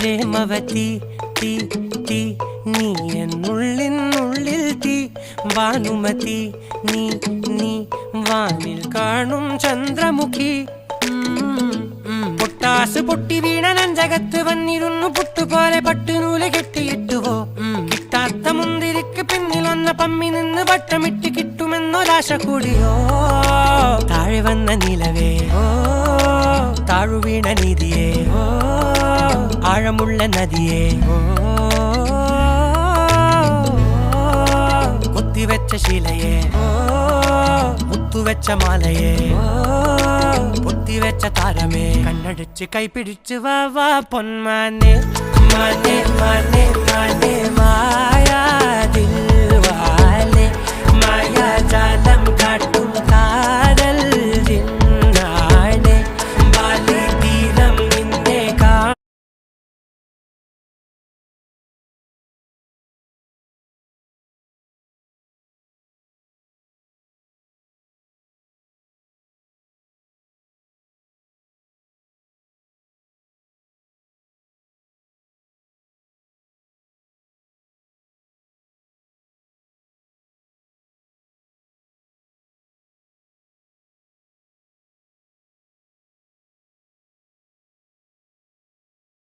പ്രേമവതി തീ തീ നീ എന്നുള്ളിൽ തീ ഭാനുമതി നീ നീ വാനിൽ കാണും ചന്ദ്രമുഖി പൊട്ടാസ് പൊട്ടി വീണ നെഞ്ചകത്ത് വന്നിരുന്നു പുട്ടുപോലെ പട്ടുനൂല് കെട്ടിയിട്ടുവോ കിട്ടാത്ത മുന്തിരിക്ക് പിന്നിൽ വന്ന പമ്മി നിന്ന് വട്ടമിട്ട് കിട്ടുമെന്നൊരാശ കൂടിയോ താഴെ വന്ന നിലവേ താഴു വീണ നിധിയേ ആഴമുള്ള നദിയേ കൊത്തിവെച്ച ശിലയേ മുത്തുവെച്ച മാലയേ പൊത്തിവെച്ച താരമേ കണ്ണടിച്ച് കൈപിടിച്ച് വാ വാ പൊന്മാനെ മാനെ മാനെ മാനെ മായാ ദിൽവാലെ മായാ ജാല